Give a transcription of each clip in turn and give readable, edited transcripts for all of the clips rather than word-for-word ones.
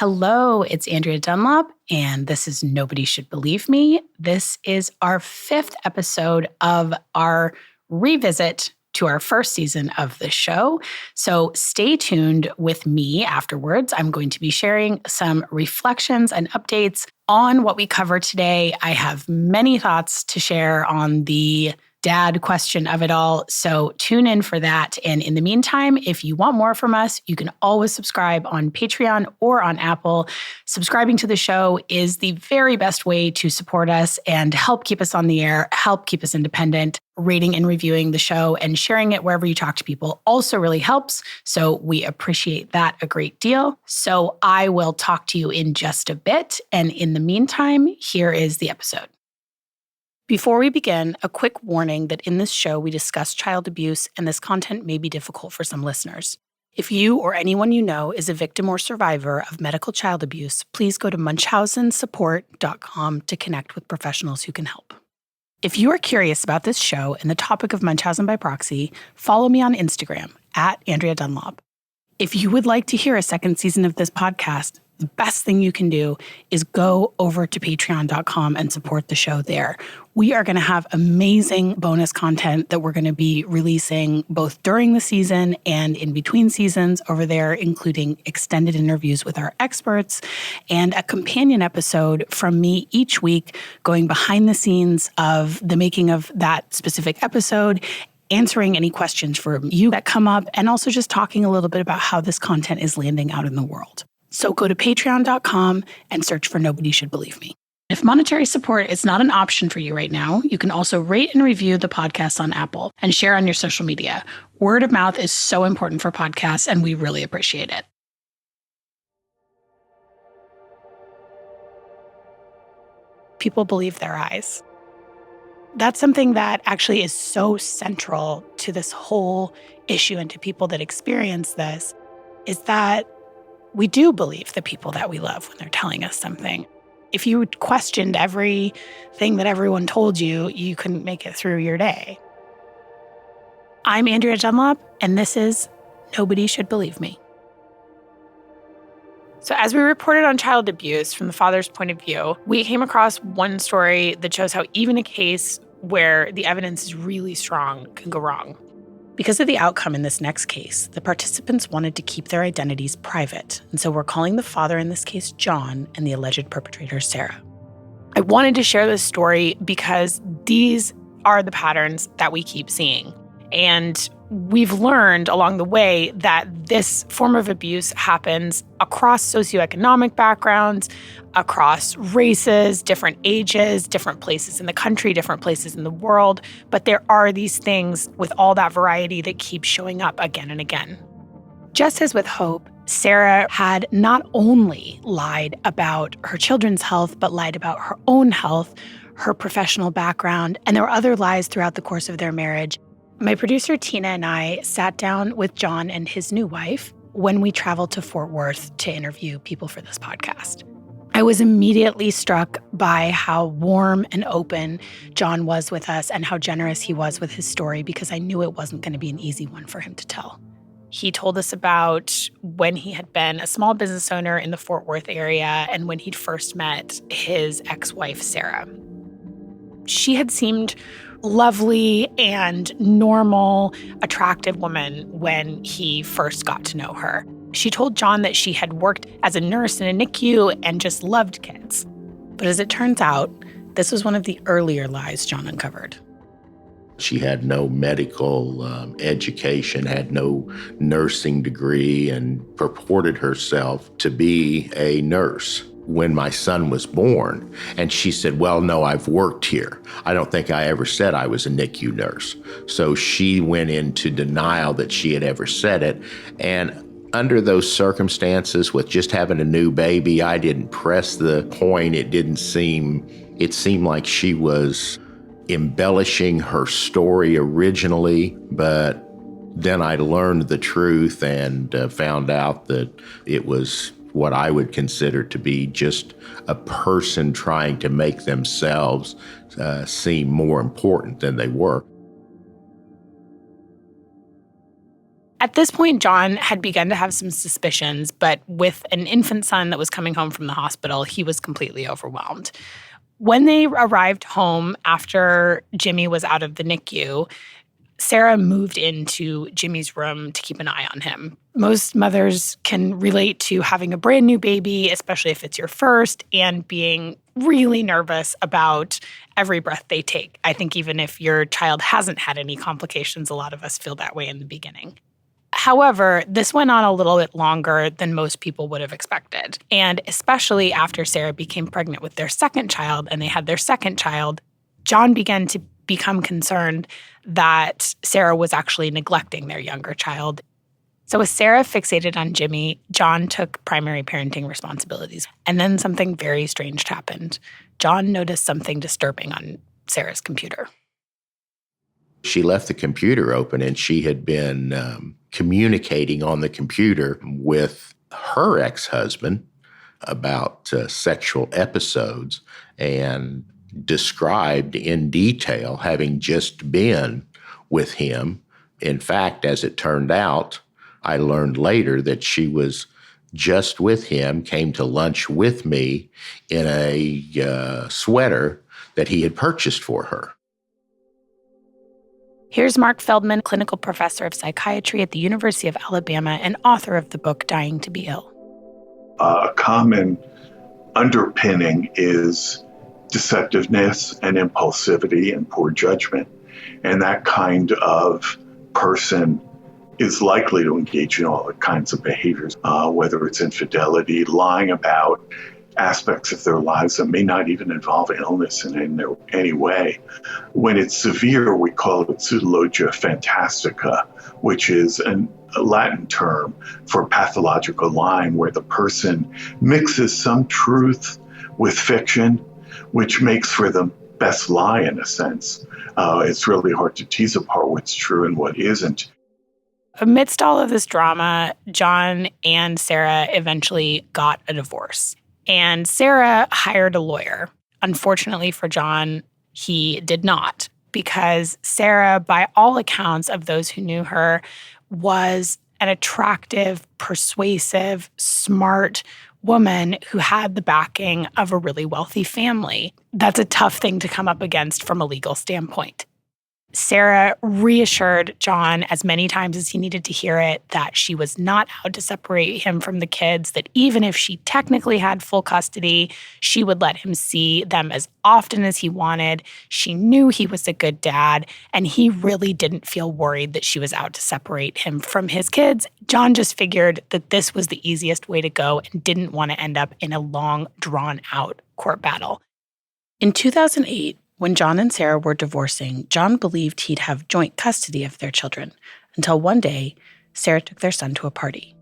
Hello, it's Andrea Dunlop, and this is Nobody Should Believe Me. This is our 5th episode of our revisit to our first season of the show. So stay tuned with me afterwards. I'm going to be sharing some reflections and updates on what we cover today. I have many thoughts to share on the dad question of it all. So tune in for that. And in the meantime, if you want more from us, you can always subscribe on Patreon or on Apple. Subscribing to the show is the very best way to support us and help keep us on the air, help keep us independent. Rating and reviewing the show and sharing it wherever you talk to people also really helps. So we appreciate that a great deal. So I will talk to you in just a bit. And in the meantime, here is the episode. Before we begin, a quick warning that in this show we discuss child abuse and this content may be difficult for some listeners. If you or anyone you know is a victim or survivor of medical child abuse, please go to munchausensupport.com to connect with professionals who can help. If you are curious about this show and the topic of Munchausen by Proxy, follow me on Instagram @Andrea Dunlop. If you would like to hear a second season of this podcast, the best thing you can do is go over to patreon.com and support the show there. We are going to have amazing bonus content that we're going to be releasing both during the season and in between seasons over there, including extended interviews with our experts and a companion episode from me each week going behind the scenes of the making of that specific episode, answering any questions from you that come up, and also just talking a little bit about how this content is landing out in the world. So go to patreon.com and search for Nobody Should Believe Me. If monetary support is not an option for you right now, you can also rate and review the podcast on Apple and share on your social media. Word of mouth is so important for podcasts, and we really appreciate it. People believe their eyes. That's something that actually is so central to this whole issue and to people that experience this, is that we do believe the people that we love when they're telling us something. If you questioned everything that everyone told you, you couldn't make it through your day. I'm Andrea Dunlop, and this is Nobody Should Believe Me. So as we reported on child abuse from the father's point of view, we came across one story that shows how even a case where the evidence is really strong can go wrong. Because of the outcome in this next case, the participants wanted to keep their identities private, and so we're calling the father in this case John and the alleged perpetrator Sarah. I wanted to share this story because these are the patterns that we keep seeing. And we've learned along the way that this form of abuse happens across socioeconomic backgrounds, across races, different ages, different places in the country, different places in the world. But there are these things with all that variety that keep showing up again and again. Just as with Hope, Sarah had not only lied about her children's health, but lied about her own health, her professional background, and there were other lies throughout the course of their marriage. My producer, Tina, and I sat down with John and his new wife when we traveled to Fort Worth to interview people for this podcast. I was immediately struck by how warm and open John was with us and how generous he was with his story, because I knew it wasn't going to be an easy one for him to tell. He told us about when he had been a small business owner in the Fort Worth area and when he'd first met his ex-wife, Sarah. She had seemed lovely and normal, attractive woman when he first got to know her. She told John that she had worked as a nurse in a NICU and just loved kids. But as it turns out, this was one of the earlier lies John uncovered. She had no medical education, had no nursing degree, and purported herself to be a nurse when my son was born. And she said, well, no, I've worked here. I don't think I ever said I was a NICU nurse. So she went into denial that she had ever said it. And under those circumstances, with just having a new baby, I didn't press the point. It seemed like she was embellishing her story originally, but then I learned the truth and found out that it was what I would consider to be just a person trying to make themselves seem more important than they were. At this point, John had begun to have some suspicions, but with an infant son that was coming home from the hospital, he was completely overwhelmed. When they arrived home after Jimmy was out of the NICU, Sarah moved into Jimmy's room to keep an eye on him. Most mothers can relate to having a brand new baby, especially if it's your first, and being really nervous about every breath they take. I think even if your child hasn't had any complications, a lot of us feel that way in the beginning. However, this went on a little bit longer than most people would have expected. And especially after Sarah became pregnant with their second child and they had their second child, John began to become concerned that Sarah was actually neglecting their younger child. So with Sarah fixated on Jimmy, John took primary parenting responsibilities. And then something very strange happened. John noticed something disturbing on Sarah's computer. She left the computer open, and she had been communicating on the computer with her ex-husband about sexual episodes, and described in detail having just been with him. In fact, as it turned out, I learned later that she was just with him, came to lunch with me in a sweater that he had purchased for her. Here's Mark Feldman, clinical professor of psychiatry at the University of Alabama and author of the book Dying to Be Ill. A common underpinning is deceptiveness and impulsivity and poor judgment. And that kind of person is likely to engage in all kinds of behaviors, whether it's infidelity, lying about aspects of their lives that may not even involve illness in any way. When it's severe, we call it pseudologia fantastica, which is a Latin term for pathological lying, where the person mixes some truth with fiction, which makes for the best lie in a sense. It's really hard to tease apart what's true and what isn't. Amidst all of this drama, John and Sarah eventually got a divorce. And Sarah hired a lawyer. Unfortunately for John, he did not, because Sarah, by all accounts of those who knew her, was an attractive, persuasive, smart woman who had the backing of a really wealthy family. That's a tough thing to come up against from a legal standpoint. Sarah reassured John as many times as he needed to hear it that she was not out to separate him from the kids, that even if she technically had full custody, she would let him see them as often as he wanted. She knew he was a good dad, and he really didn't feel worried that she was out to separate him from his kids. John just figured that this was the easiest way to go and didn't want to end up in a long, drawn-out court battle. In 2008, when John and Sarah were divorcing, John believed he'd have joint custody of their children, until one day, Sarah took their son to a party.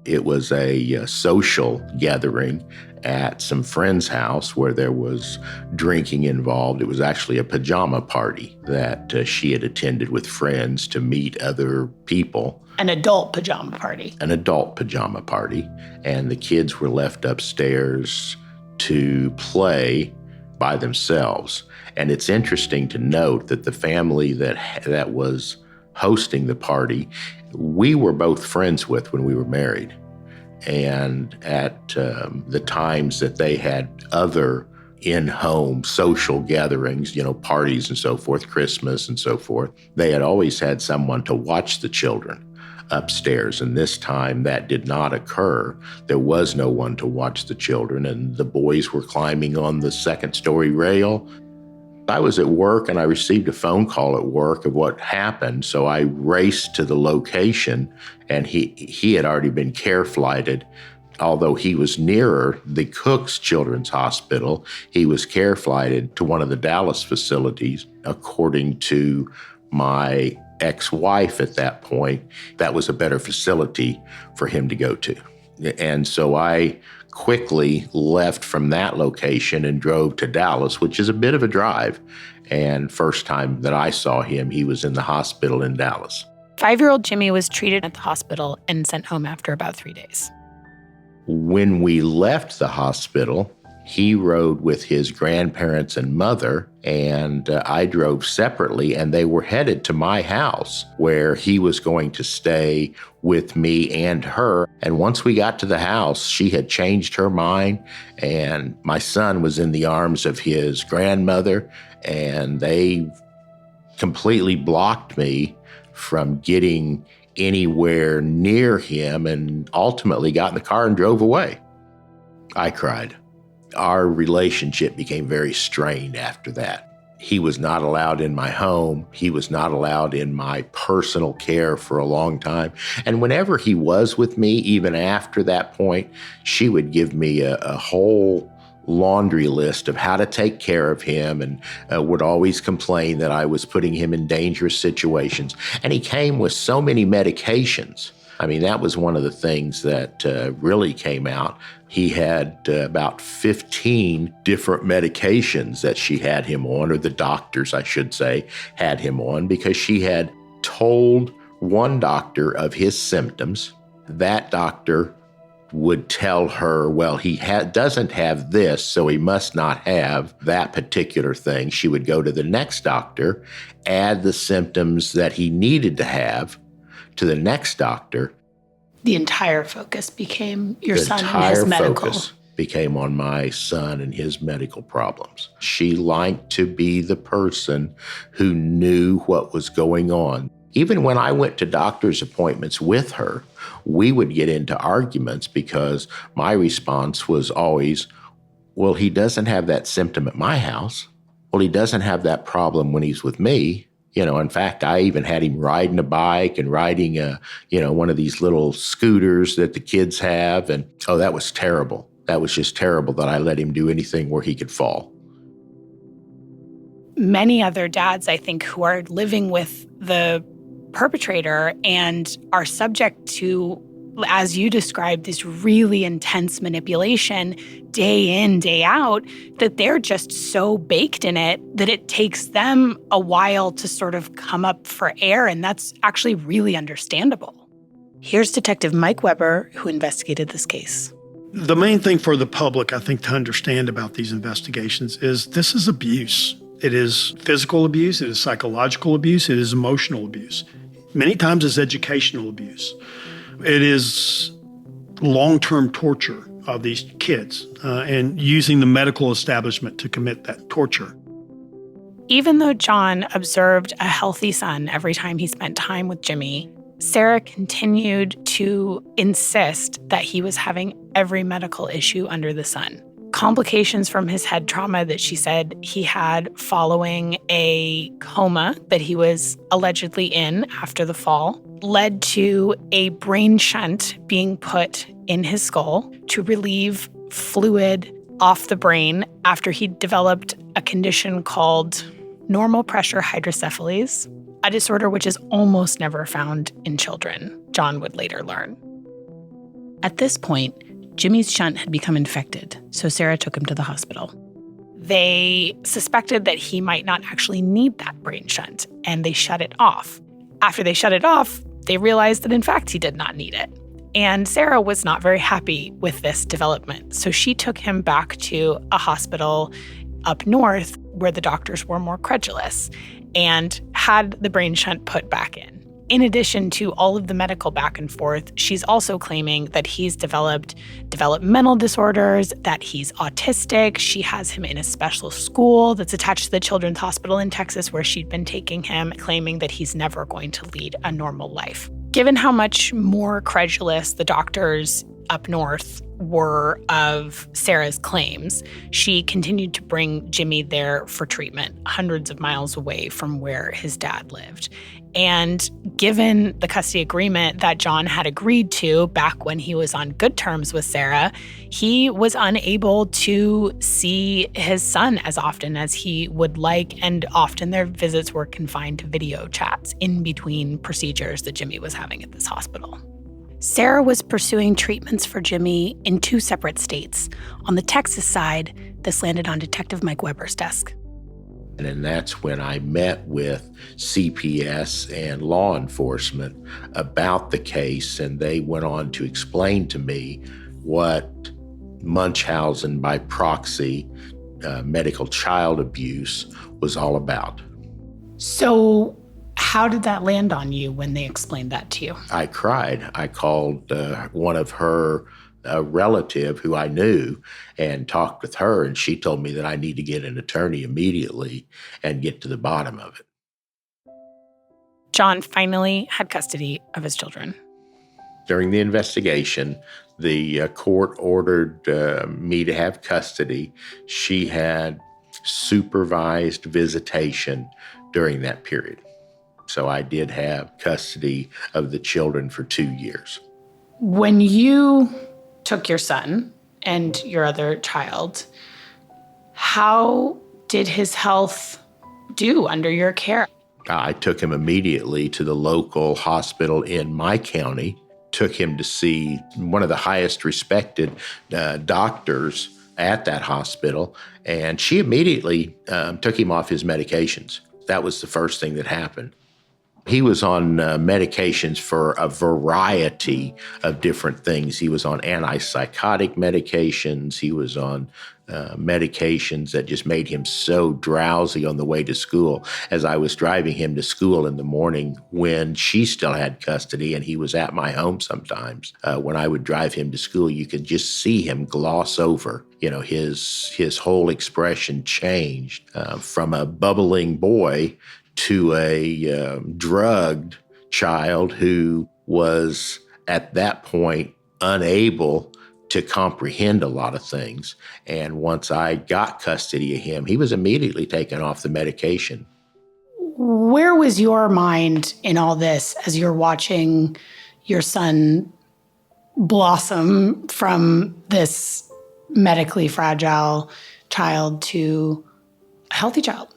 It was a social gathering at some friend's house where there was drinking involved. It was actually a pajama party that she had attended with friends to meet other people. An adult pajama party. An adult pajama party. And the kids were left upstairs to play by themselves. And it's interesting to note that the family that was hosting the party, we were both friends with when we were married. And at the times that they had other in-home social gatherings, parties and so forth, Christmas and so forth, they had always had someone to watch the children upstairs. And this time that did not occur. There was no one to watch the children, and the boys were climbing on the second-story rail. I was at work, and I received a phone call at work of what happened, so I raced to the location, and he had already been care flighted. Although he was nearer the Cook's Children's Hospital, he was care flighted to one of the Dallas facilities. According to my ex-wife at that point, that was a better facility for him to go to. And so I quickly left from that location and drove to Dallas, which is a bit of a drive. And first time that I saw him, he was in the hospital in Dallas. 5-year-old Jimmy was treated at the hospital and sent home after about 3 days. When we left the hospital, He rode with his grandparents and mother, and I drove separately, and they were headed to my house where he was going to stay with me and her. And once we got to the house, she had changed her mind, and my son was in the arms of his grandmother, and they completely blocked me from getting anywhere near him, and ultimately got in the car and drove away. I cried. Our relationship became very strained after that. He was not allowed in my home. He was not allowed in my personal care for a long time. And whenever he was with me, even after that point, she would give me a whole laundry list of how to take care of him, and would always complain that I was putting him in dangerous situations. And he came with so many medications. I mean, that was one of the things that really came out. He had about 15 different medications that she had him on, or the doctors, I should say, had him on, because she had told one doctor of his symptoms. That doctor would tell her, well, he doesn't have this, so he must not have that particular thing. She would go to the next doctor, add the symptoms that he needed to have to the next doctor. The entire focus became your son and his medical. The entire focus became on my son and his medical problems. She liked to be the person who knew what was going on. Even when I went to doctor's appointments with her, we would get into arguments because my response was always, well, he doesn't have that symptom at my house. Well, he doesn't have that problem when he's with me. You know, in fact, I even had him riding a bike and riding one of these little scooters that the kids have. And, oh, that was terrible. That was just terrible that I let him do anything where he could fall. Many other dads, I think, who are living with the perpetrator and are subject to, as you described, this really intense manipulation day in, day out, that they're just so baked in it that it takes them a while to sort of come up for air. And that's actually really understandable. Here's Detective Mike Weber, who investigated this case. The main thing for the public, I think, to understand about these investigations is this is abuse. It is physical abuse, it is psychological abuse, it is emotional abuse. Many times it's educational abuse. It is long-term torture of these kids and using the medical establishment to commit that torture. Even though John observed a healthy son every time he spent time with Jimmy, Sarah continued to insist that he was having every medical issue under the sun. Complications from his head trauma that she said he had following a coma that he was allegedly in after the fall led to a brain shunt being put in his skull to relieve fluid off the brain after he developed a condition called normal pressure hydrocephalus, a disorder which is almost never found in children, John would later learn. At this point, Jimmy's shunt had become infected, so Sarah took him to the hospital. They suspected that he might not actually need that brain shunt, and they shut it off. After they shut it off, they realized that in fact he did not need it. And Sarah was not very happy with this development, so she took him back to a hospital up north where the doctors were more credulous and had the brain shunt put back in. In addition to all of the medical back and forth, she's also claiming that he's developed developmental disorders, that he's autistic. She has him in a special school that's attached to the Children's Hospital in Texas where she'd been taking him, claiming that he's never going to lead a normal life. Given how much more credulous the doctors up north were of Sarah's claims, she continued to bring Jimmy there for treatment, hundreds of miles away from where his dad lived. And given the custody agreement that John had agreed to back when he was on good terms with Sarah, he was unable to see his son as often as he would like, and often their visits were confined to video chats in between procedures that Jimmy was having at this hospital. Sarah was pursuing treatments for Jimmy in two separate states. On the Texas side, this landed on Detective Mike Weber's desk. And that's when I met with CPS and law enforcement about the case, and they went on to explain to me what Munchausen by Proxy, medical child abuse, was all about. So how did that land on you when they explained that to you? I cried. I called one of her relative who I knew and talked with her, and she told me that I need to get an attorney immediately and get to the bottom of it. John finally had custody of his children. During the investigation, the court ordered me to have custody. She had supervised visitation during that period. So I did have custody of the children for 2 years. When you took your son and your other child, how did his health do under your care? I took him immediately to the local hospital in my county, took him to see one of the highest respected doctors at that hospital, and she immediately took him off his medications. That was the first thing that happened. He was on medications for a variety of different things. He was on antipsychotic medications. He was on medications that just made him so drowsy on the way to school. As I was driving him to school in the morning when she still had custody and he was at my home sometimes, when I would drive him to school, you could just see him gloss over. You know, his whole expression changed from a bubbling boy to a drugged child who was at that point unable to comprehend a lot of things. And once I got custody of him, he was immediately taken off the medication. Where was your mind in all this as you're watching your son blossom from this medically fragile child to a healthy child?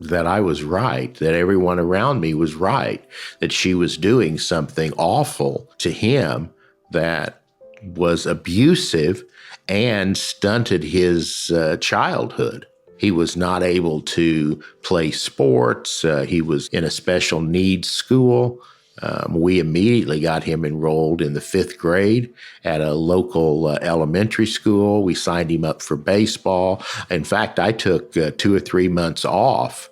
That I was right, that everyone around me was right, that she was doing something awful to him that was abusive and stunted his childhood. He was not able to play sports. He was in a special needs school. We immediately got him enrolled in the 5th grade at a local elementary school. We signed him up for baseball. In fact, I took 2 or 3 months off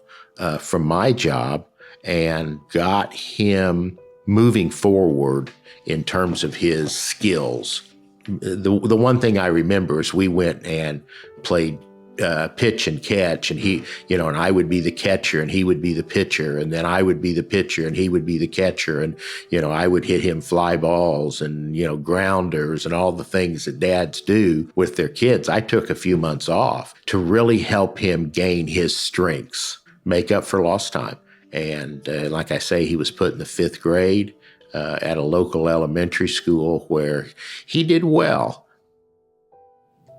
from my job and got him moving forward in terms of his skills. The one thing I remember is we went and played pitch and catch, and he, and I would be the catcher and he would be the pitcher, and then I would be the pitcher and he would be the catcher, and I would hit him fly balls and grounders and all the things that dads do with their kids. I took a few months off to really help him gain his strengths, make up for lost time. And like I say, he was put in the 5th grade at a local elementary school where he did well.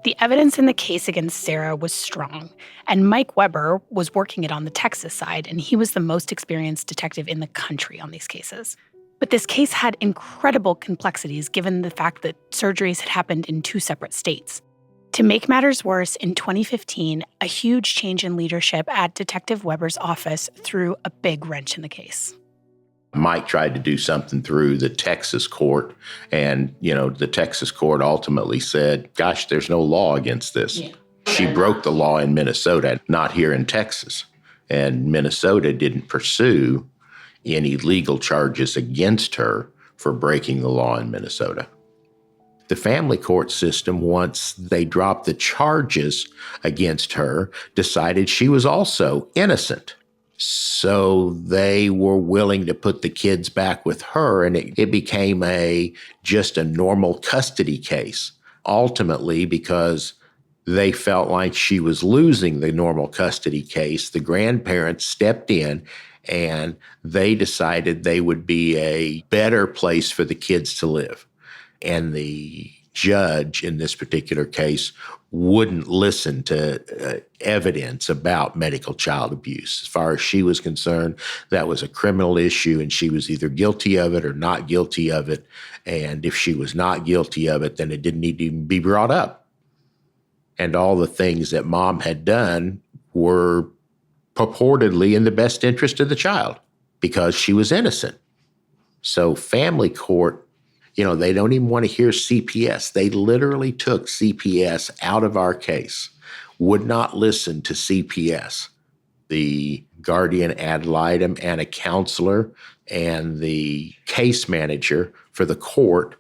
The evidence in the case against Sarah was strong, and Mike Weber was working it on the Texas side, and he was the most experienced detective in the country on these cases. But this case had incredible complexities given the fact that surgeries had happened in 2 separate states. To make matters worse, in 2015, a huge change in leadership at Detective Weber's office threw a big wrench in the case. Mike tried to do something through the Texas court, and, the Texas court ultimately said, gosh, there's no law against this. Yeah. She broke the law in Minnesota, not here in Texas. And Minnesota didn't pursue any legal charges against her for breaking the law in Minnesota. The family court system, once they dropped the charges against her, decided she was also innocent. So they were willing to put the kids back with her, and it became just a normal custody case. Ultimately, because they felt like she was losing the normal custody case, the grandparents stepped in and they decided they would be a better place for the kids to live. And the judge in this particular case wouldn't listen to evidence about medical child abuse. As far as she was concerned, that was a criminal issue, and she was either guilty of it or not guilty of it. And if she was not guilty of it, then it didn't need to even be brought up. And all the things that mom had done were purportedly in the best interest of the child because she was innocent. So family court They don't even want to hear CPS. They literally took CPS out of our case, would not listen to CPS. The guardian ad litem and a counselor and the case manager for the court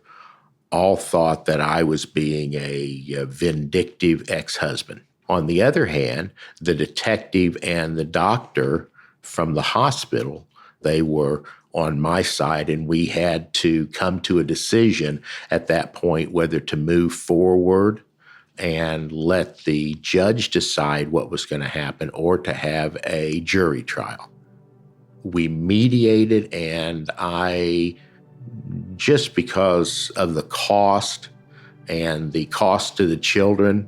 all thought that I was being a vindictive ex-husband. On the other hand, the detective and the doctor from the hospital, they were on my side, and we had to come to a decision at that point whether to move forward and let the judge decide what was going to happen or to have a jury trial. We mediated, and I, just because of the cost and the cost to the children,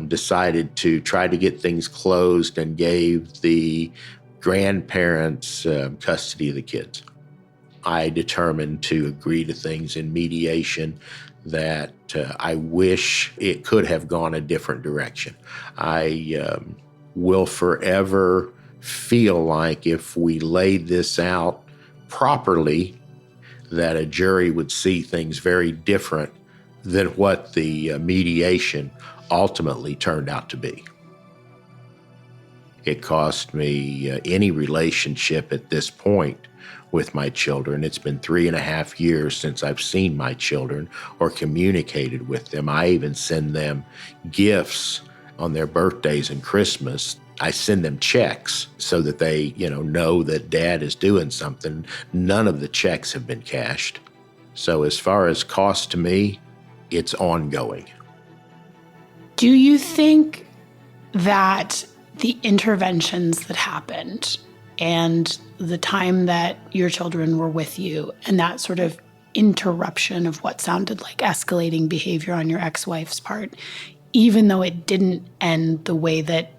decided to try to get things closed and gave the grandparents custody of the kids. I determined to agree to things in mediation that I wish it could have gone a different direction. I will forever feel like if we laid this out properly, that a jury would see things very different than what the mediation ultimately turned out to be. It cost me any relationship at this point with my children. It's been 3.5 years since I've seen my children or communicated with them. I even send them gifts on their birthdays and Christmas. I send them checks so that they, know that Dad is doing something. None of the checks have been cashed. So as far as cost to me, it's ongoing. Do you think that the interventions that happened and the time that your children were with you and that sort of interruption of what sounded like escalating behavior on your ex-wife's part, even though it didn't end the way that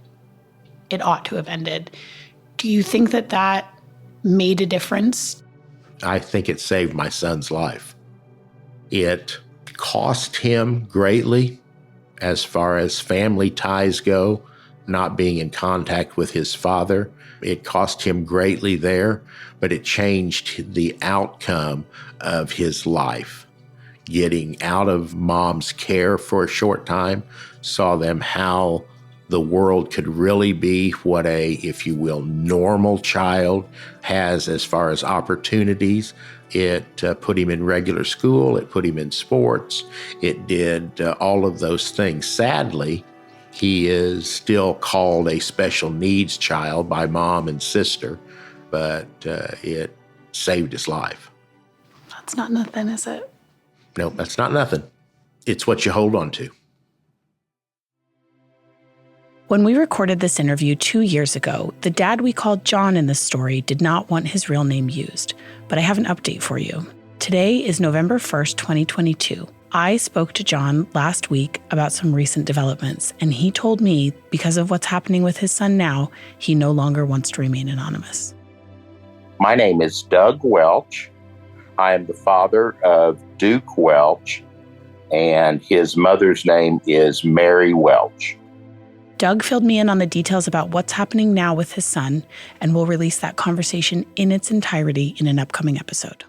it ought to have ended, do you think that that made a difference? I think it saved my son's life. It cost him greatly as far as family ties go, not being in contact with his father. It cost him greatly there, but it changed the outcome of his life. Getting out of mom's care for a short time, saw them how the world could really be what a, if you will, normal child has as far as opportunities. It put him in regular school. It put him in sports. It did all of those things. Sadly, he is still called a special needs child by mom and sister, but it saved his life. That's not nothing, is it? No, that's not nothing. It's what you hold on to. When we recorded this interview 2 years ago, the dad we called John in this story did not want his real name used, but I have an update for you. Today is November 1st, 2022. I spoke to John last week about some recent developments, and he told me because of what's happening with his son now, he no longer wants to remain anonymous. My name is Doug Welch. I am the father of Duke Welch, and his mother's name is Mary Welch. Doug filled me in on the details about what's happening now with his son, and we'll release that conversation in its entirety in an upcoming episode.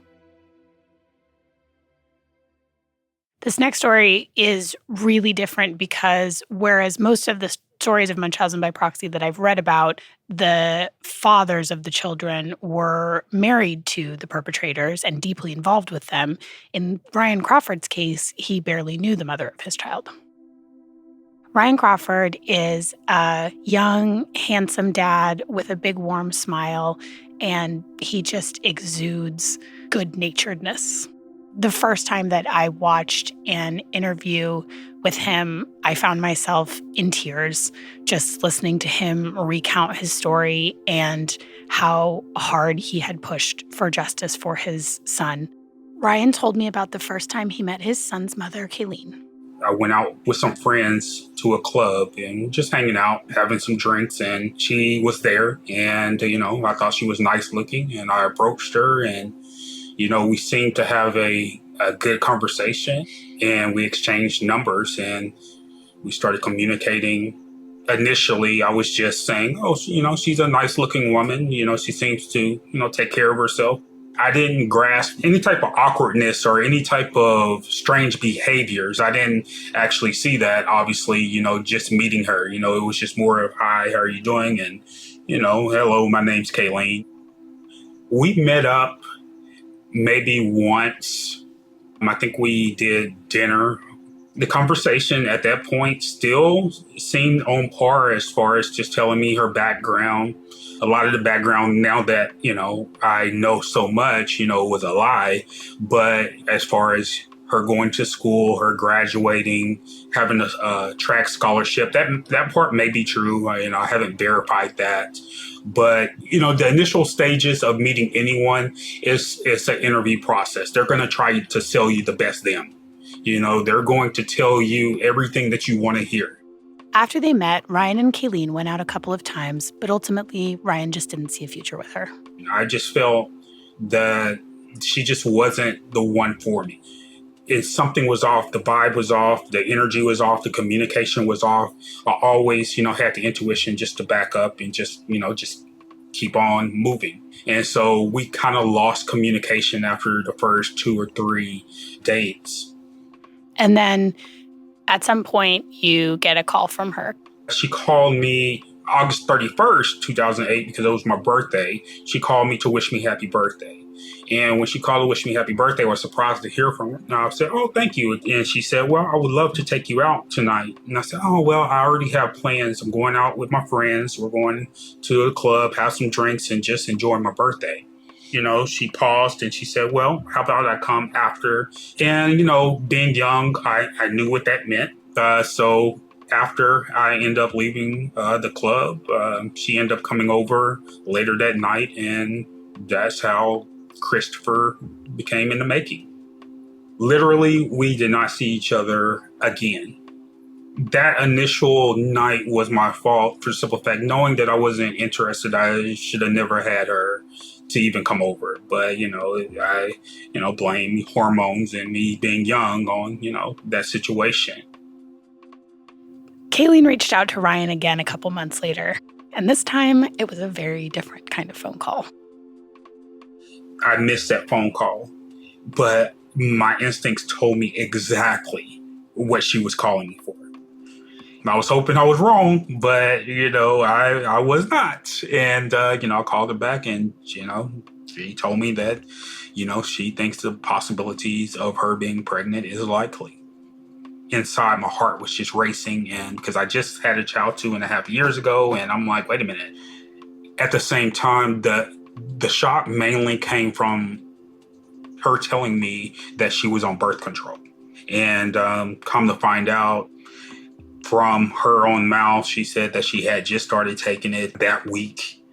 This next story is really different because whereas most of the stories of Munchausen by proxy that I've read about, the fathers of the children were married to the perpetrators and deeply involved with them, in Ryan Crawford's case, he barely knew the mother of his child. Ryan Crawford is a young, handsome dad with a big, warm smile, and he just exudes good-naturedness. The first time that I watched an interview with him, I found myself in tears just listening to him recount his story and how hard he had pushed for justice for his son. Ryan told me about the first time he met his son's mother, Kayleen. I went out with some friends to a club and just hanging out, having some drinks, and she was there. And, I thought she was nice looking, and I approached her, and, we seemed to have a good conversation, and we exchanged numbers, and we started communicating. Initially, I was just saying, she's a nice looking woman. She seems to, take care of herself. I didn't grasp any type of awkwardness or any type of strange behaviors. I didn't actually see that, obviously, just meeting her. It was just more of, hi, how are you doing? And, hello, my name's Kayleen. We met up maybe once. I think we did dinner. The conversation at that point still seemed on par as far as just telling me her background. A lot of the background, now that, I know so much, was a lie. But as far as her going to school, her graduating, having a track scholarship, that part may be true. I haven't verified that. But, the initial stages of meeting anyone is an interview process. They're going to try to sell you the best them. They're going to tell you everything that you want to hear. After they met, Ryan and Kayleen went out a couple of times, but ultimately, Ryan just didn't see a future with her. I just felt that she just wasn't the one for me. If something was off, the vibe was off, the energy was off, the communication was off. I always, had the intuition just to back up and just keep on moving. And so we kind of lost communication after the first 2 or 3 dates. And then at some point, you get a call from her. She called me August 31st, 2008, because it was my birthday. She called me to wish me happy birthday. And when she called to wish me happy birthday, I was surprised to hear from her. And I said, oh, thank you. And she said, well, I would love to take you out tonight. And I said, oh, well, I already have plans. I'm going out with my friends. We're going to a club, have some drinks, and just enjoy my birthday. She paused and she said, well, how about I come after? And, being young, I knew what that meant. So after I ended up leaving the club, she ended up coming over later that night. And that's how Christopher became in the making. Literally, we did not see each other again. That initial night was my fault for the simple fact, knowing that I wasn't interested, I should have never had her to even come over. But, I blame hormones and me being young on, that situation. Kayleen reached out to Ryan again a couple months later, and this time it was a very different kind of phone call. I missed that phone call, but my instincts told me exactly what she was calling me for. I was hoping I was wrong, but, I was not. And, I called her back and, she told me that, she thinks the possibilities of her being pregnant is likely. Inside, my heart was just racing, and because I just had a child 2.5 years ago, and I'm like, wait a minute. At the same time, the shock mainly came from her telling me that she was on birth control. And come to find out, from her own mouth, she said that she had just started taking it that week.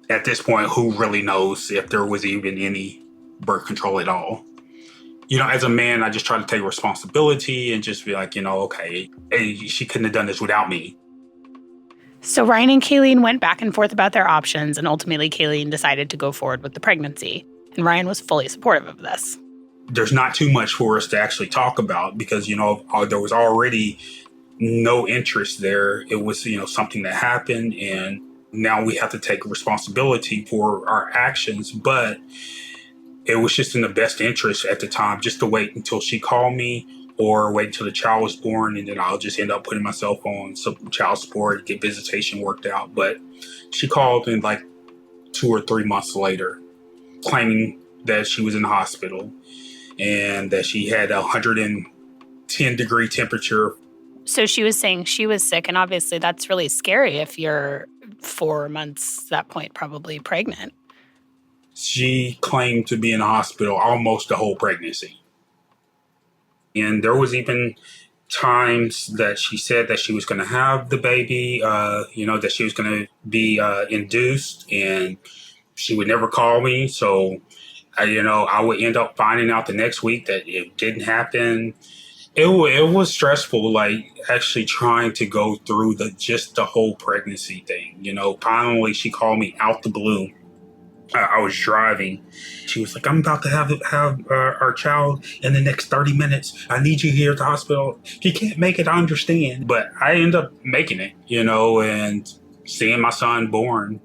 At this point, who really knows if there was even any birth control at all? As a man, I just try to take responsibility and just be like, okay, hey, she couldn't have done this without me. So Ryan and Kayleen went back and forth about their options, and ultimately Kayleen decided to go forward with the pregnancy. And Ryan was fully supportive of this. There's not too much for us to actually talk about because, there was already no interest there. It was, something that happened, and now we have to take responsibility for our actions. But it was just in the best interest at the time just to wait until she called me or wait until the child was born, and then I'll just end up putting myself on some child support, get visitation worked out. But she called in like 2 or 3 months later, claiming that she was in the hospital and that she had a 110-degree temperature. So she was saying she was sick, and obviously that's really scary if you're 4 months, at that point, probably pregnant. She claimed to be in the hospital almost the whole pregnancy. And there was even times that she said that she was going to have the baby, that she was going to be induced, and she would never call me. So, I would end up finding out the next week that it didn't happen. It was stressful, like actually trying to go through the whole pregnancy thing. Finally she called me out the blue. I was driving. She was like, I'm about to have our child in the next 30 minutes. I need you here at the hospital. If you can't make it, I understand. But I end up making it, and seeing my son born.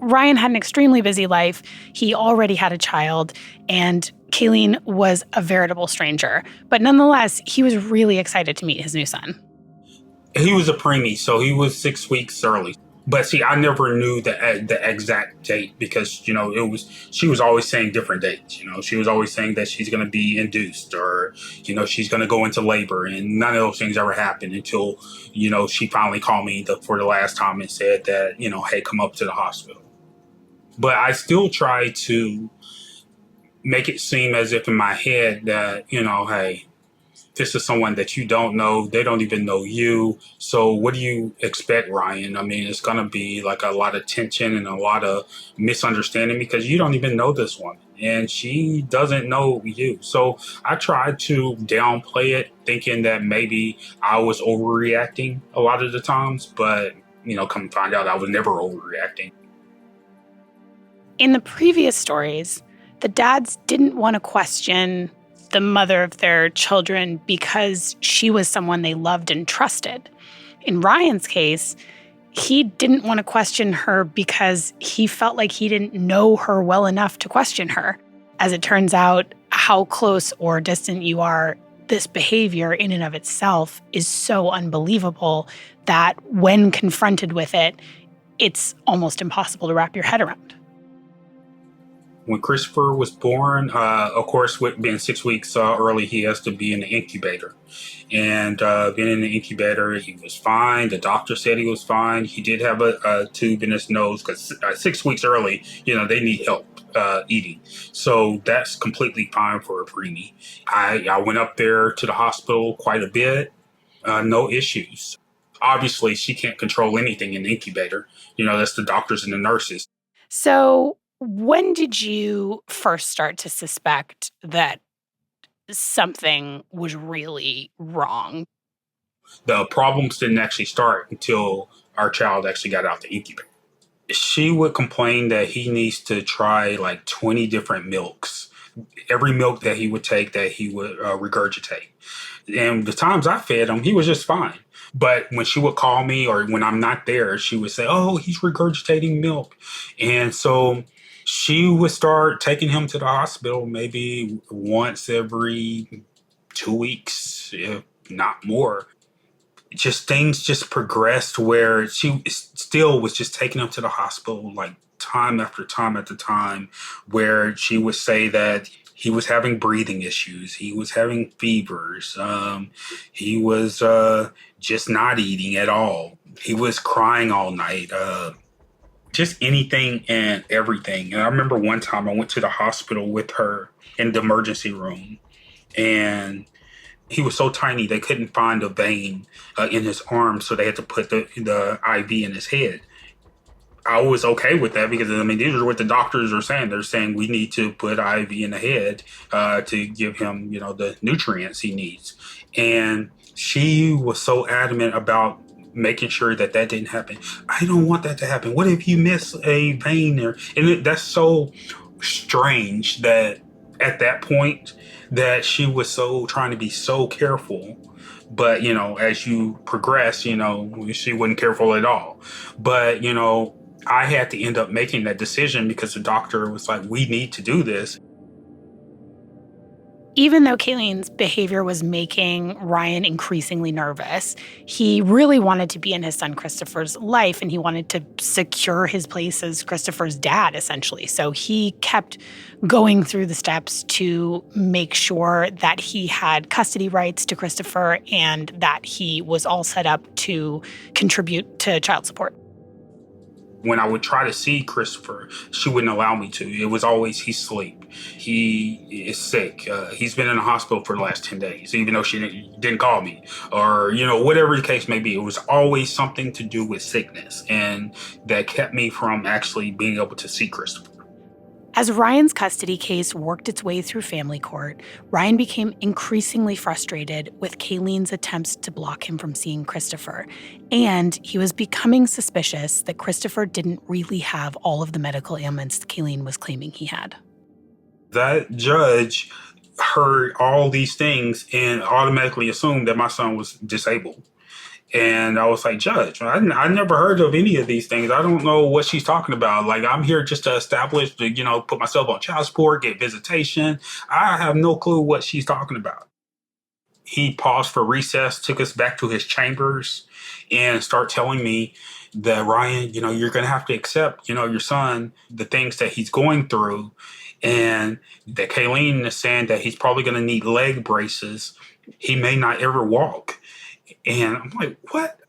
Ryan had an extremely busy life. He already had a child, and Kayleen was a veritable stranger. But nonetheless, he was really excited to meet his new son. He was a preemie, so he was 6 weeks early. But see, I never knew the exact date because, she was always saying different dates. She was always saying that she's going to be induced or, she's going to go into labor. And none of those things ever happened until, she finally called me for the last time and said that, hey, come up to the hospital. But I still try to make it seem as if in my head that, hey, this is someone that you don't know. They don't even know you. So what do you expect, Ryan? I mean, it's going to be like a lot of tension and a lot of misunderstanding because you don't even know this woman and she doesn't know you. So I tried to downplay it, thinking that maybe I was overreacting a lot of the times. But, come find out I was never overreacting. In the previous stories, the dads didn't want to question the mother of their children because she was someone they loved and trusted. In Ryan's case, he didn't want to question her because he felt like he didn't know her well enough to question her. As it turns out, how close or distant you are, this behavior in and of itself is so unbelievable that when confronted with it, it's almost impossible to wrap your head around. When Christopher was born, of course, with being 6 weeks early, he has to be in the incubator. And being in the incubator, he was fine. The doctor said he was fine. He did have a tube in his nose because 6 weeks early, they need help eating. So that's completely fine for a preemie. I went up there to the hospital quite a bit. No issues. Obviously, she can't control anything in the incubator. That's the doctors and the nurses. So when did you first start to suspect that something was really wrong? The problems didn't actually start until our child actually got out the incubator. She would complain that he needs to try like 20 different milks. Every milk that he would take that he would regurgitate. And the times I fed him, he was just fine. But when she would call me or when I'm not there, she would say, oh, he's regurgitating milk. And so she would start taking him to the hospital maybe once every 2 weeks, if not more. Things just progressed where she still was just taking him to the hospital like time after time after time, where she would say that he was having breathing issues. He was having fevers. He was just not eating at all. He was crying all night. Just anything and everything. And I remember one time I went to the hospital with her in the emergency room, and he was so tiny they couldn't find a vein in his arm, so they had to put the IV in his head. I was okay with that because, these are what the doctors are saying. They're saying we need to put IV in the head to give him, the nutrients he needs. And she was so adamant about making sure that didn't happen. I don't want that to happen. What if you miss a vein there? And that's so strange that at that point that she was so trying to be so careful. But, as you progress, she wasn't careful at all. But, I had to end up making that decision because the doctor was like, we need to do this. Even though Kayleen's behavior was making Ryan increasingly nervous, he really wanted to be in his son Christopher's life, and he wanted to secure his place as Christopher's dad, essentially. So he kept going through the steps to make sure that he had custody rights to Christopher and that he was all set up to contribute to child support. When I would try to see Christopher, she wouldn't allow me to. It was always, he's asleep. He is sick. He's been in the hospital for the last 10 days, even though she didn't call me. Or, whatever the case may be. It was always something to do with sickness. And that kept me from actually being able to see Christopher. As Ryan's custody case worked its way through family court, Ryan became increasingly frustrated with Kayleen's attempts to block him from seeing Christopher, and he was becoming suspicious that Christopher didn't really have all of the medical ailments Kayleen was claiming he had. That judge heard all these things and automatically assumed that my son was disabled. And I was like, Judge, I never heard of any of these things. I don't know what she's talking about. Like, I'm here just to establish, put myself on child support, get visitation. I have no clue what she's talking about. He paused for recess, took us back to his chambers, and started telling me that, Ryan, you're going to have to accept, your son, the things that he's going through, and that Kayleen is saying that he's probably going to need leg braces. He may not ever walk. And I'm like, what?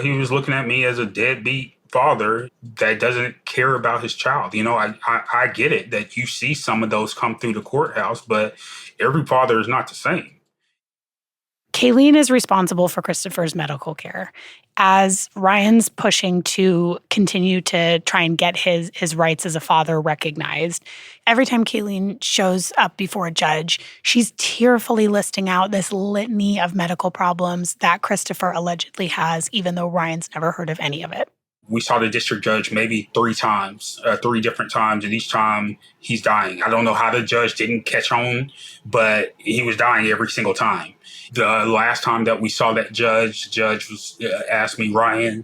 He was looking at me as a deadbeat father that doesn't care about his child. I get it that you see some of those come through the courthouse, but every father is not the same. Kayleen is responsible for Christopher's medical care. As Ryan's pushing to continue to try and get his rights as a father recognized, every time Kayleen shows up before a judge, she's tearfully listing out this litany of medical problems that Christopher allegedly has, even though Ryan's never heard of any of it. We saw the district judge maybe 3 different times, and each time he's dying. I don't know how the judge didn't catch on, but he was dying every single time. The last time that we saw that judge, the judge was asked me, Ryan,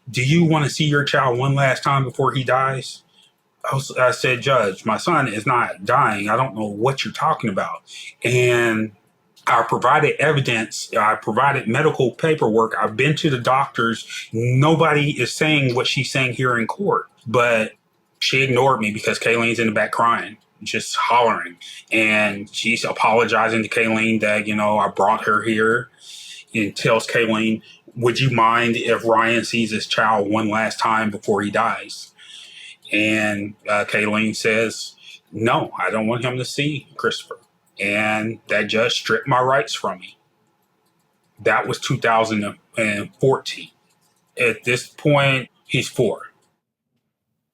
do you want to see your child one last time before he dies? I said, Judge, my son is not dying. I don't know what you're talking about. And I provided evidence. I provided medical paperwork. I've been to the doctors. Nobody is saying what she's saying here in court. But she ignored me because Kayleen's in the back crying, just hollering. And she's apologizing to Kayleen that, I brought her here, and tells Kayleen, would you mind if Ryan sees his child one last time before he dies? And Kayleen says, no, I don't want him to see Christopher. And that judge stripped my rights from me. That was 2014. At this point, he's 4.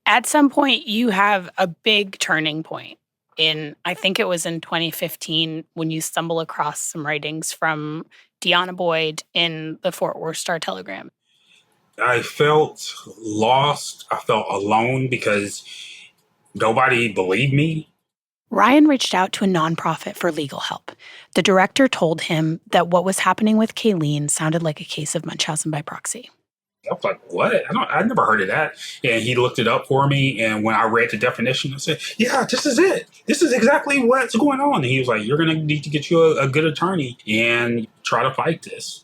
At some point, you have a big turning point. I think it was in 2015, when you stumble across some writings from Deanna Boyd in the Fort Worth Star-Telegram. I felt lost. I felt alone because nobody believed me. Ryan reached out to a nonprofit for legal help. The director told him that what was happening with Kayleen sounded like a case of Munchausen by proxy. I was like, what? I never heard of that. And he looked it up for me. And when I read the definition, I said, yeah, this is it. This is exactly what's going on. And he was like, you're going to need to get you a good attorney and try to fight this.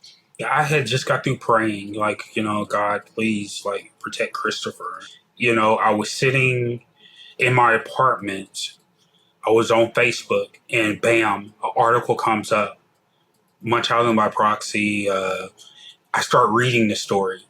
I had just got through praying, God, please, protect Christopher. I was sitting in my apartment. I was on Facebook, and bam, an article comes up, Munchausen by proxy. I start reading the story.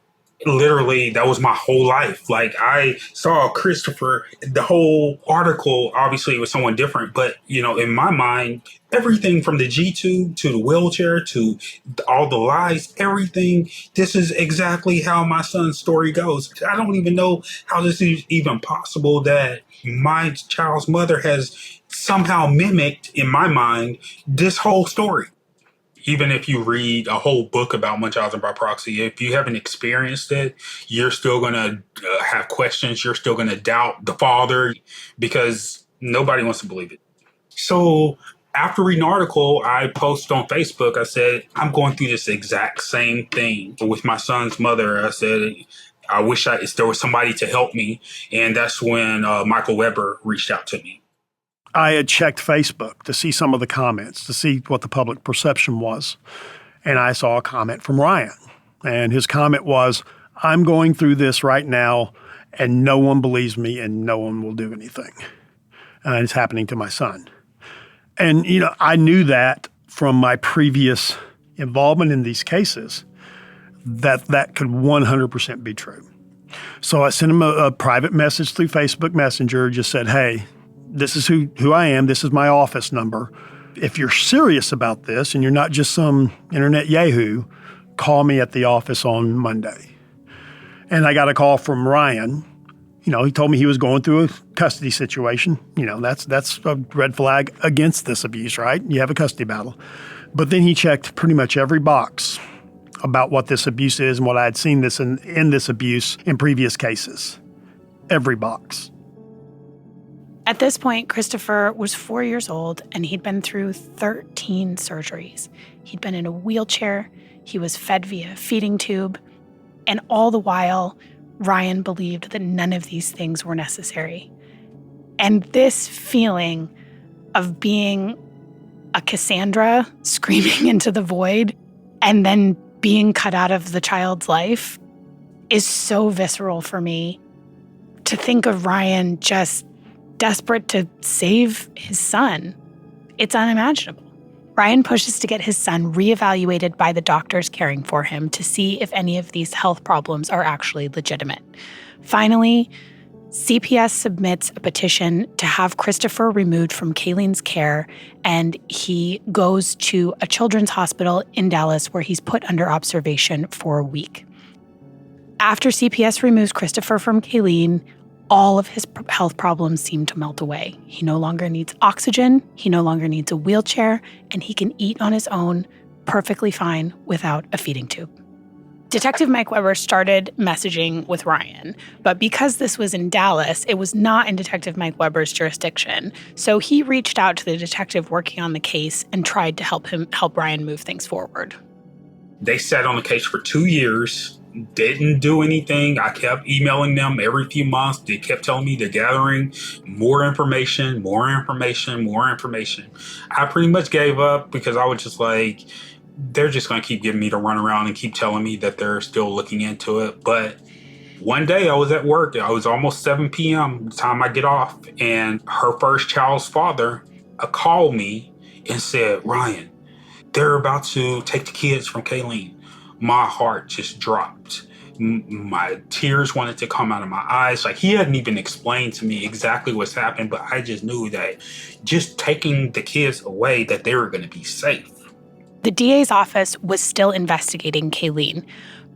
Literally, that was my whole life. I saw Christopher, the whole article, obviously it was someone different, but, in my mind, everything from the G-tube to the wheelchair to all the lies, everything, this is exactly how my son's story goes. I don't even know how this is even possible that my child's mother has somehow mimicked, in my mind, this whole story. Even if you read a whole book about Munchausen by proxy, if you haven't experienced it, you're still going to have questions. You're still going to doubt the father because nobody wants to believe it. So after reading the article, I posted on Facebook, I said, I'm going through this exact same thing with my son's mother. I said, I wish there was somebody to help me. And that's when Michael Weber reached out to me. I had checked Facebook to see some of the comments, to see what the public perception was. And I saw a comment from Ryan. And his comment was, I'm going through this right now, and no one believes me, and no one will do anything. And it's happening to my son. And, I knew that from my previous involvement in these cases, that could 100% be true. So I sent him a private message through Facebook Messenger, just said, hey, this is who I am. This is my office number. If you're serious about this and you're not just some internet yahoo, call me at the office on Monday. And I got a call from Ryan. He told me he was going through a custody situation. That's a red flag against this abuse, right? You have a custody battle. But then he checked pretty much every box about what this abuse is and what I had seen this in this abuse in previous cases. Every box. At this point, Christopher was 4 years old and he'd been through 13 surgeries. He'd been in a wheelchair, he was fed via a feeding tube, and all the while, Ryan believed that none of these things were necessary. And this feeling of being a Cassandra screaming into the void and then being cut out of the child's life is so visceral for me. To think of Ryan just desperate to save his son, it's unimaginable. Ryan pushes to get his son reevaluated by the doctors caring for him to see if any of these health problems are actually legitimate. Finally, CPS submits a petition to have Christopher removed from Kayleen's care, and he goes to a children's hospital in Dallas where he's put under observation for a week. After CPS removes Christopher from Kayleen, all of his health problems seem to melt away. He no longer needs oxygen, he no longer needs a wheelchair, and he can eat on his own perfectly fine without a feeding tube. Detective Mike Weber started messaging with Ryan, but because this was in Dallas, it was not in Detective Mike Weber's jurisdiction. So he reached out to the detective working on the case and tried to help Ryan move things forward. They sat on the case for 2 years, didn't do anything. I kept emailing them every few months. They kept telling me they're gathering more information. I pretty much gave up because I was just like, they're just going to keep giving me the runaround and keep telling me that they're still looking into it. But one day I was at work. I was almost 7 p.m. the time I get off. And her first child's father called me and said, Ryan, they're about to take the kids from Kayleen. My heart just dropped. My tears wanted to come out of my eyes. Like, he hadn't even explained to me exactly what's happened, but I just knew that just taking the kids away, that they were going to be safe. The DA's office was still investigating Kayleen,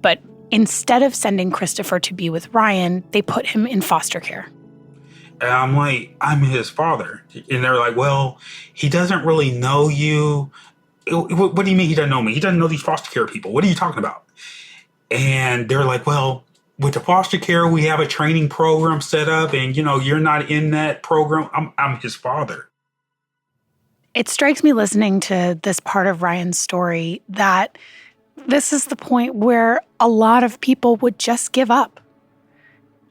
but instead of sending Christopher to be with Ryan, they put him in foster care. And I'm like, I'm his father. And they're like, well, he doesn't really know you. What do you mean he doesn't know me? He doesn't know these foster care people. What are you talking about? And they're like, well, with the foster care, we have a training program set up and, you're not in that program. I'm his father. It strikes me listening to this part of Ryan's story that this is the point where a lot of people would just give up.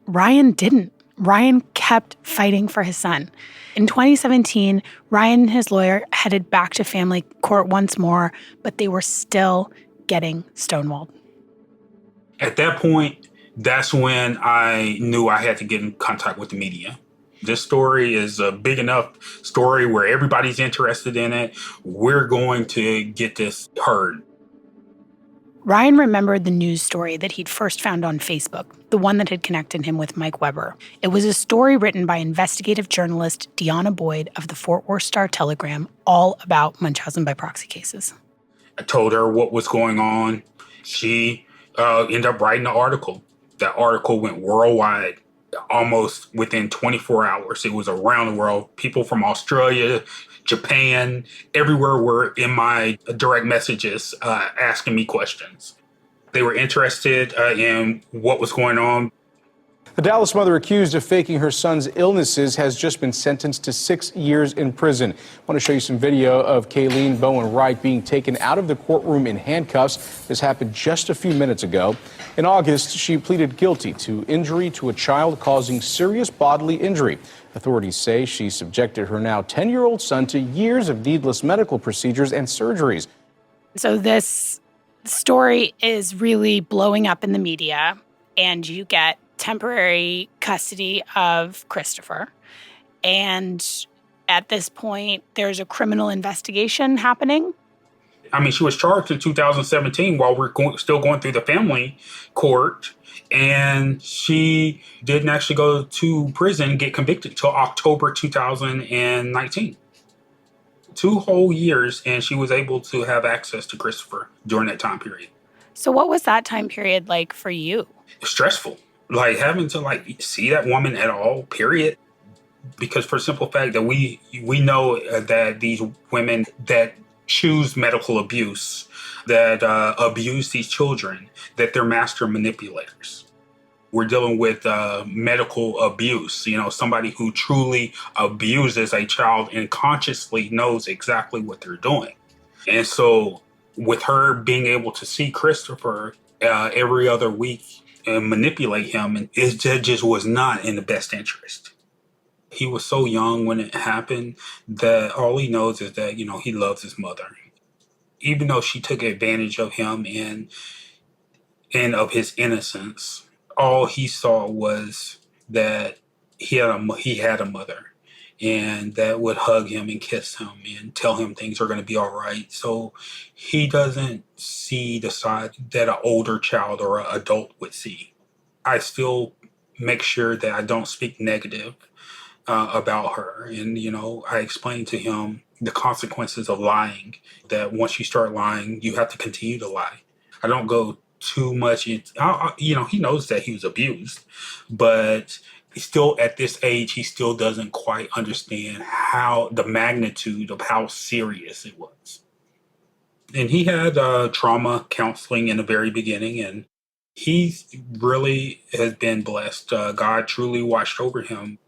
Ryan didn't. Ryan kept fighting for his son. In 2017, Ryan and his lawyer headed back to family court once more, but they were still getting stonewalled. At that point, that's when I knew I had to get in contact with the media. This story is a big enough story where everybody's interested in it. We're going to get this heard. Ryan remembered the news story that he'd first found on Facebook, the one that had connected him with Mike Weber. It was a story written by investigative journalist Deanna Boyd of the Fort Worth Star-Telegram, all about Munchausen by proxy cases. I told her what was going on. She ended up writing an article. That article went worldwide almost within 24 hours. It was around the world. People from Australia, Japan, everywhere were in my direct messages asking me questions. They were interested in what was going on. The Dallas mother accused of faking her son's illnesses has just been sentenced to 6 years in prison. I want to show you some video of Kayleen Bowen Wright being taken out of the courtroom in handcuffs. This happened just a few minutes ago. In August, she pleaded guilty to injury to a child causing serious bodily injury. Authorities say she subjected her now 10-year-old son to years of needless medical procedures and surgeries. So this story is really blowing up in the media, and you get temporary custody of Christopher. And at this point, there's a criminal investigation happening. I mean, she was charged in 2017 while we're still going through the family court. And she didn't actually go to prison and get convicted until October 2019. 2 whole years, and she was able to have access to Christopher during that time period. So what was that time period like for you? Stressful. Like having to see that woman at all, period. Because for the simple fact that we know that these women that choose medical abuse, that abuse these children, that they're master manipulators. We're dealing with medical abuse, somebody who truly abuses a child and consciously knows exactly what they're doing. And so with her being able to see Christopher every other week and manipulate him, and it just was not in the best interest. He was so young when it happened that all he knows is that, he loves his mother. Even though she took advantage of him and of his innocence, all he saw was that he had a mother, and that would hug him and kiss him and tell him things are going to be all right. So he doesn't see the side that an older child or an adult would see. I still make sure that I don't speak negative about her. And, I explained to him the consequences of lying, that once you start lying, you have to continue to lie. I don't go too much into, he knows that he was abused, but still at this age, he still doesn't quite understand how the magnitude of how serious it was. And he had trauma counseling in the very beginning, and he really has been blessed. God truly watched over him.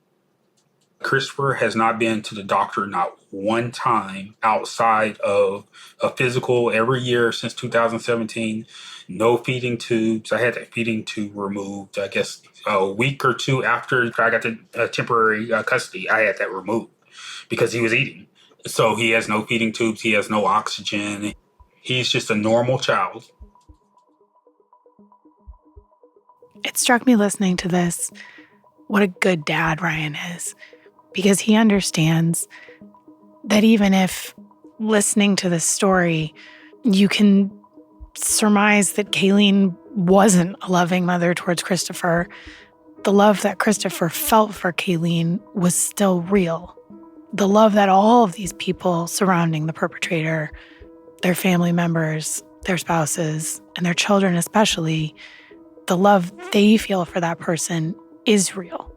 Christopher has not been to the doctor not one time outside of a physical every year since 2017. No feeding tubes. I had that feeding tube removed, I guess, a week or two after I got the temporary custody. I had that removed because he was eating. So he has no feeding tubes. He has no oxygen. He's just a normal child. It struck me listening to this, what a good dad Ryan is. Because he understands that even if listening to this story, you can surmise that Kayleen wasn't a loving mother towards Christopher, the love that Christopher felt for Kayleen was still real. The love that all of these people surrounding the perpetrator, their family members, their spouses, and their children especially, the love they feel for that person is real.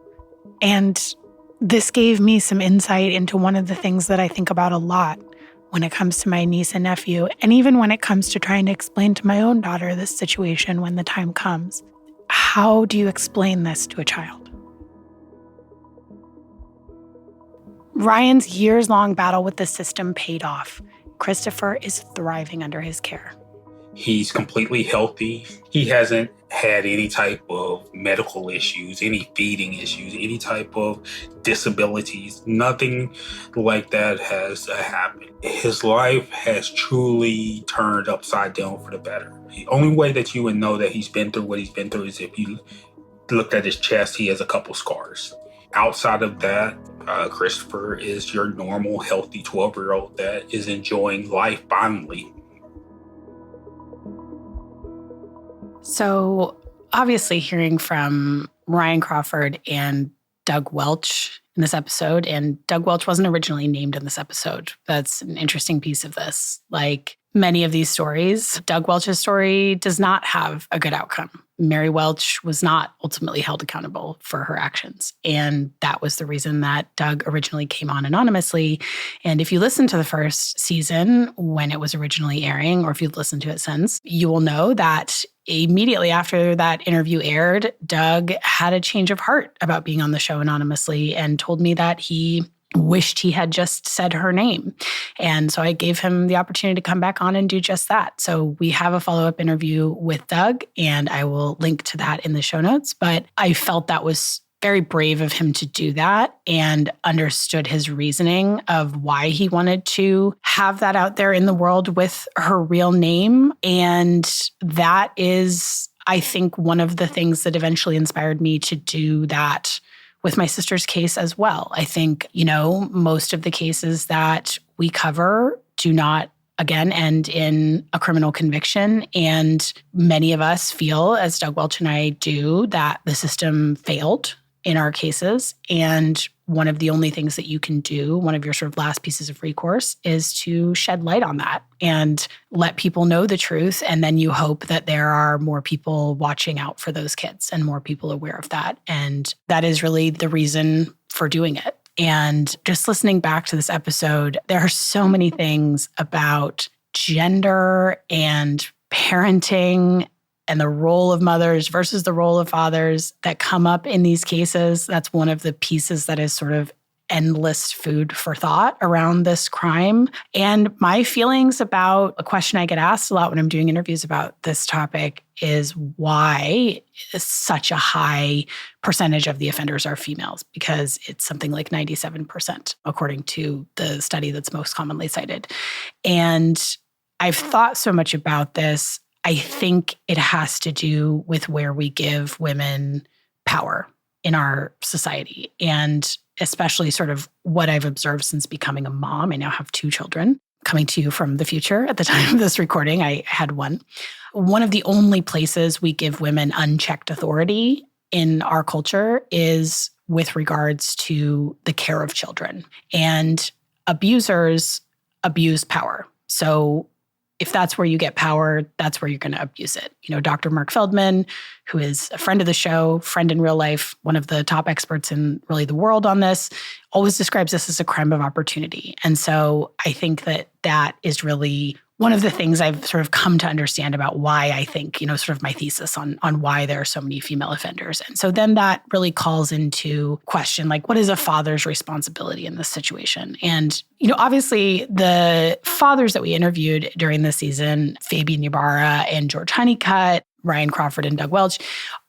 And this gave me some insight into one of the things that I think about a lot when it comes to my niece and nephew, and even when it comes to trying to explain to my own daughter this situation when the time comes. How do you explain this to a child? Ryan's years-long battle with the system paid off. Christopher is thriving under his care. He's completely healthy. He hasn't had any type of medical issues, any feeding issues, any type of disabilities. Nothing like that has happened. His life has truly turned upside down for the better. The only way that you would know that he's been through what he's been through is if you looked at his chest, he has a couple scars. Outside of that, Christopher is your normal, healthy 12-year-old that is enjoying life finally. So obviously hearing from Ryan Crawford and Doug Welch in this episode, and Doug Welch wasn't originally named in this episode. That's an interesting piece of this. Like many of these stories, Doug Welch's story does not have a good outcome. Mary Welch was not ultimately held accountable for her actions. And that was the reason that Doug originally came on anonymously. And if you listen to the first season when it was originally airing, or if you've listened to it since, you will know that immediately after that interview aired, Doug had a change of heart about being on the show anonymously and told me that he wished he had just said her name. And so I gave him the opportunity to come back on and do just that. So we have a follow-up interview with Doug, and I will link to that in the show notes. But I felt that was very brave of him to do that and understood his reasoning of why he wanted to have that out there in the world with her real name. And that is, I think, one of the things that eventually inspired me to do that with my sister's case as well. I think, most of the cases that we cover do not, again, end in a criminal conviction. And many of us feel, as Doug Welch and I do, that the system failed in our cases. And one of the only things that you can do, one of your sort of last pieces of recourse, is to shed light on that and let people know the truth. And then you hope that there are more people watching out for those kids and more people aware of that. And that is really the reason for doing it. And just listening back to this episode, there are so many things about gender and parenting and the role of mothers versus the role of fathers that come up in these cases. That's one of the pieces that is sort of endless food for thought around this crime. And my feelings about a question I get asked a lot when I'm doing interviews about this topic is why such a high percentage of the offenders are females, because it's something like 97%, according to the study that's most commonly cited. And I've thought so much about this. I think it has to do with where we give women power in our society, and especially sort of what I've observed since becoming a mom. I now have 2 children coming to you from the future. At the time of this recording, I had one. One of the only places we give women unchecked authority in our culture is with regards to the care of children. And abusers abuse power. So if that's where you get power, that's where you're going to abuse it. You know, Dr. Mark Feldman, who is a friend of the show, friend in real life, one of the top experts in really the world on this, always describes this as a crime of opportunity. And so I think that that is really one of the things I've sort of come to understand about why I think, you know, sort of my thesis on why there are so many female offenders. And so then that really calls into question, like, what is a father's responsibility in this situation? And, you know, obviously the fathers that we interviewed during this season, Fabian Ybarra and George Honeycutt, Ryan Crawford and Doug Welch,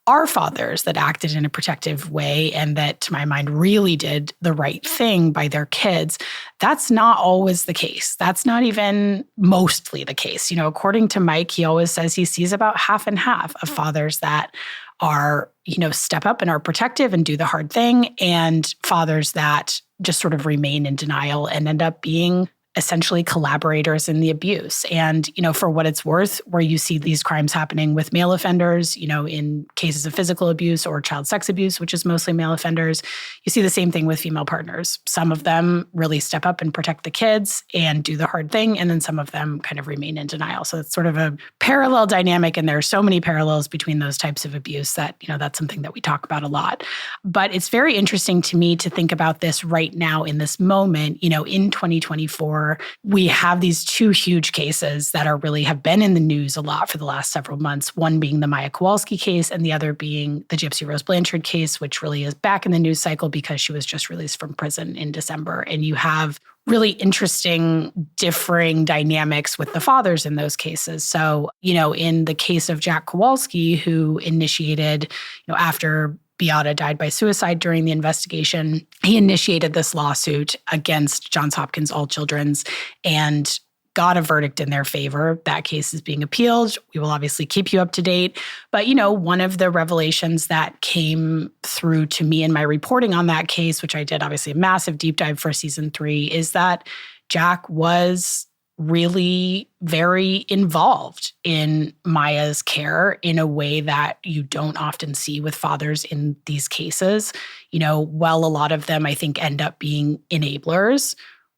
are fathers that acted in a protective way and that, to my mind, really did the right thing by their kids. That's not always the case. That's not even mostly the case. You know, according to Mike, he always says he sees about half and half of fathers that are, you know, step up and are protective and do the hard thing, and fathers that just sort of remain in denial and end up being essentially collaborators in the abuse. And, you know, for what it's worth, where you see these crimes happening with male offenders, you know, in cases of physical abuse or child sex abuse, which is mostly male offenders, you see the same thing with female partners. Some of them really step up and protect the kids and do the hard thing, and then some of them kind of remain in denial. So it's sort of a parallel dynamic, and there are so many parallels between those types of abuse that, you know, that's something that we talk about a lot. But it's very interesting to me to think about this right now in this moment, you know, in 2024, we have these 2 huge cases that are really have been in the news a lot for the last several months, one being the Maya Kowalski case and the other being the Gypsy Rose Blanchard case, which really is back in the news cycle because she was just released from prison in December. And you have really interesting differing dynamics with the fathers in those cases. So, you know, in the case of Jack Kowalski, who initiated, you know, after Beata died by suicide during the investigation, he initiated this lawsuit against Johns Hopkins All Children's and got a verdict in their favor. That case is being appealed. We will obviously keep you up to date. But, you know, one of the revelations that came through to me in my reporting on that case, which I did obviously a massive deep dive for season 3, is that Jack was really very involved in Maya's care in a way that you don't often see with fathers in these cases. You know, while a lot of them, I think, end up being enablers,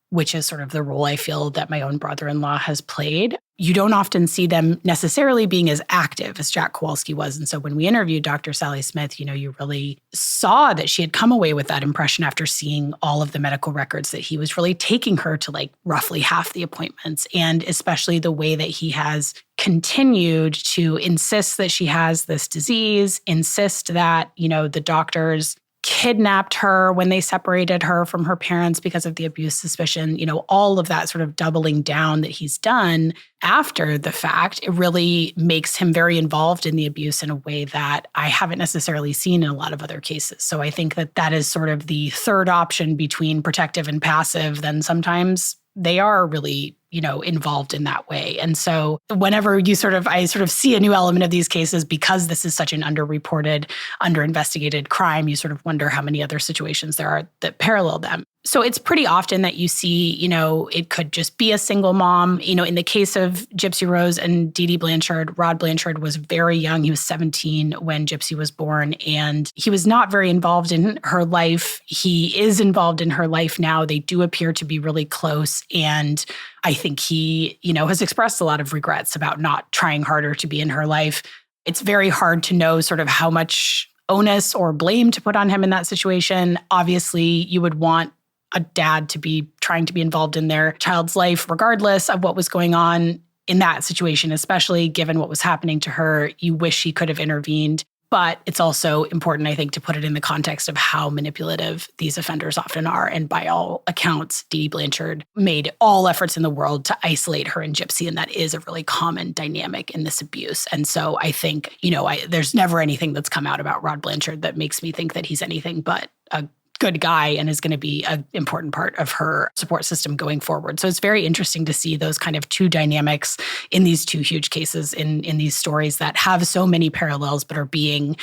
which is sort of the role I feel that my own brother-in-law has played, you don't often see them necessarily being as active as Jack Kowalski was. And so when we interviewed Dr. Sally Smith, you know, you really saw that she had come away with that impression after seeing all of the medical records, that he was really taking her to like roughly half the appointments, and especially the way that he has continued to insist that she has this disease, insist that, you know, the doctors kidnapped her when they separated her from her parents because of the abuse suspicion, you know, all of that sort of doubling down that he's done after the fact, it really makes him very involved in the abuse in a way that I haven't necessarily seen in a lot of other cases. So I think that that is sort of the third option between protective and passive. Then sometimes they are really, you know, involved in that way. And so whenever I sort of see a new element of these cases, because this is such an underreported, underinvestigated crime, you sort of wonder how many other situations there are that parallel them. So it's pretty often that you see, you know, it could just be a single mom. You know, in the case of Gypsy Rose and Dee Dee Blanchard, Rod Blanchard was very young. He was 17 when Gypsy was born, and he was not very involved in her life. He is involved in her life now. They do appear to be really close. And I think he, you know, has expressed a lot of regrets about not trying harder to be in her life. It's very hard to know sort of how much onus or blame to put on him in that situation. Obviously, you would want a dad to be trying to be involved in their child's life, regardless of what was going on in that situation, especially given what was happening to her, you wish he could have intervened. But it's also important, I think, to put it in the context of how manipulative these offenders often are. And by all accounts, Dee Dee Blanchard made all efforts in the world to isolate her and Gypsy. And that is a really common dynamic in this abuse. And so I think, there's never anything that's come out about Rod Blanchard that makes me think that he's anything but a good guy and is going to be an important part of her support system going forward. So it's very interesting to see those kind of two dynamics in these two huge cases in these stories that have so many parallels but are being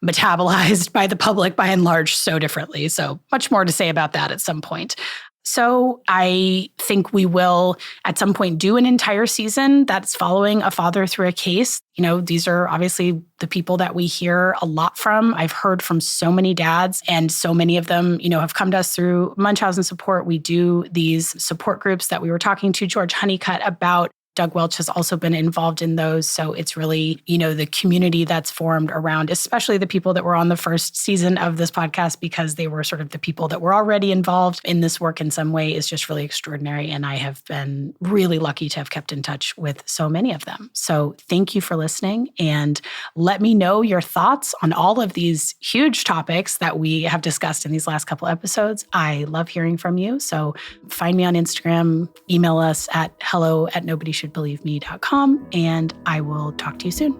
metabolized by the public by and large so differently. So much more to say about that at some point. So I think we will at some point do an entire season that's following a father through a case. These are obviously the people that we hear a lot from. I've heard from so many dads, and so many of them, have come to us through Munchausen support. We do these support groups that we were talking to George Honeycutt about. Doug Welch has also been involved in those. So it's really, the community that's formed around, especially the people that were on the first season of this podcast, because they were sort of the people that were already involved in this work in some way, is just really extraordinary. And I have been really lucky to have kept in touch with so many of them. So thank you for listening, and let me know your thoughts on all of these huge topics that we have discussed in these last couple episodes. I love hearing from you. So find me on Instagram, email us at hello@nobodysshouldbelieveme.com, and I will talk to you soon.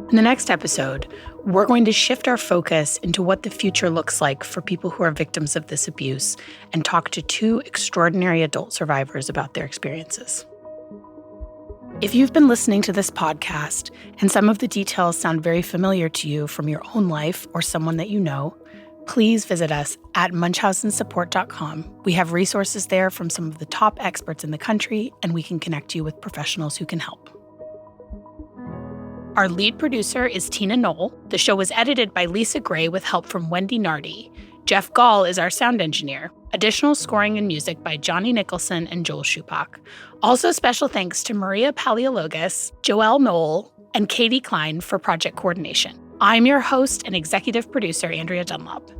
In the next episode, we're going to shift our focus into what the future looks like for people who are victims of this abuse and talk to two extraordinary adult survivors about their experiences. If you've been listening to this podcast and some of the details sound very familiar to you from your own life or someone that you know, please visit us at munchausensupport.com. We have resources there from some of the top experts in the country, and we can connect you with professionals who can help. Our lead producer is Tina Knoll. The show was edited by Lisa Gray with help from Wendy Nardi. Jeff Gall is our sound engineer. Additional scoring and music by Johnny Nicholson and Joel Shupak. Also special thanks to Maria Paleologos, Joelle Knoll, and Katie Klein for project coordination. I'm your host and executive producer, Andrea Dunlop.